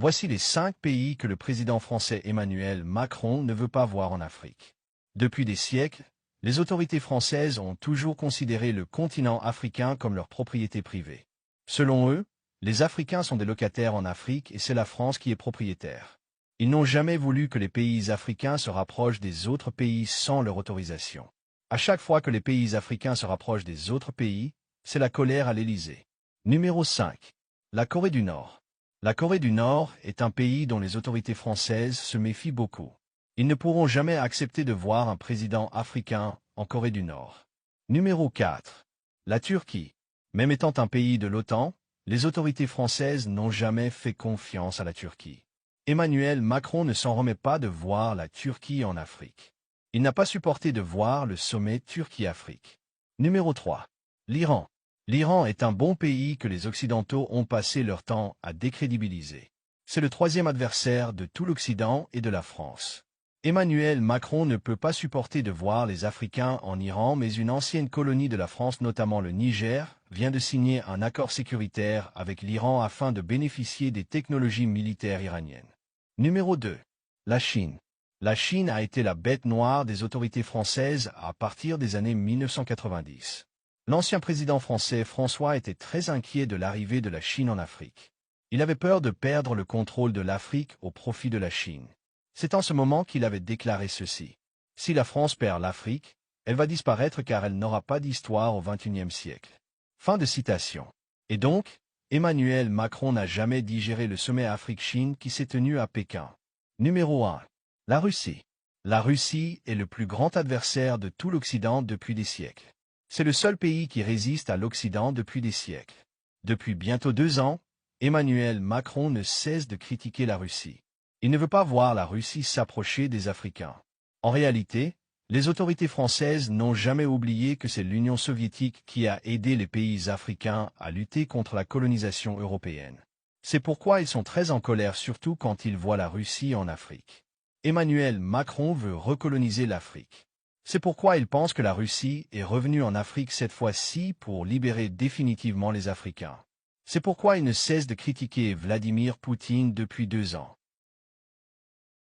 Voici les 5 pays que le président français Emmanuel Macron ne veut pas voir en Afrique. Depuis des siècles, les autorités françaises ont toujours considéré le continent africain comme leur propriété privée. Selon eux, les Africains sont des locataires en Afrique et c'est la France qui est propriétaire. Ils n'ont jamais voulu que les pays africains se rapprochent des autres pays sans leur autorisation. À chaque fois que les pays africains se rapprochent des autres pays, c'est la colère à l'Élysée. Numéro 5. La Corée du Nord. La Corée du Nord est un pays dont les autorités françaises se méfient beaucoup. Ils ne pourront jamais accepter de voir un président africain en Corée du Nord. Numéro 4. La Turquie. Même étant un pays de l'OTAN, les autorités françaises n'ont jamais fait confiance à la Turquie. Emmanuel Macron ne s'en remet pas de voir la Turquie en Afrique. Il n'a pas supporté de voir le sommet Turquie-Afrique. Numéro 3. L'Iran. L'Iran est un bon pays que les Occidentaux ont passé leur temps à décrédibiliser. C'est le 3e adversaire de tout l'Occident et de la France. Emmanuel Macron ne peut pas supporter de voir les Africains en Iran, mais une ancienne colonie de la France, notamment le Niger, vient de signer un accord sécuritaire avec l'Iran afin de bénéficier des technologies militaires iraniennes. Numéro 2. La Chine. La Chine a été la bête noire des autorités françaises à partir des années 1990. L'ancien président français François était très inquiet de l'arrivée de la Chine en Afrique. Il avait peur de perdre le contrôle de l'Afrique au profit de la Chine. C'est en ce moment qu'il avait déclaré ceci. Si la France perd l'Afrique, elle va disparaître car elle n'aura pas d'histoire au XXIe siècle. Fin de citation. Et donc, Emmanuel Macron n'a jamais digéré le sommet Afrique-Chine qui s'est tenu à Pékin. Numéro 1. La Russie. La Russie est le plus grand adversaire de tout l'Occident depuis des siècles. C'est le seul pays qui résiste à l'Occident depuis des siècles. Depuis bientôt 2 ans, Emmanuel Macron ne cesse de critiquer la Russie. Il ne veut pas voir la Russie s'approcher des Africains. En réalité, les autorités françaises n'ont jamais oublié que c'est l'Union soviétique qui a aidé les pays africains à lutter contre la colonisation européenne. C'est pourquoi ils sont très en colère, surtout quand ils voient la Russie en Afrique. Emmanuel Macron veut recoloniser l'Afrique. C'est pourquoi il pense que la Russie est revenue en Afrique cette fois-ci pour libérer définitivement les Africains. C'est pourquoi il ne cesse de critiquer Vladimir Poutine depuis 2 ans.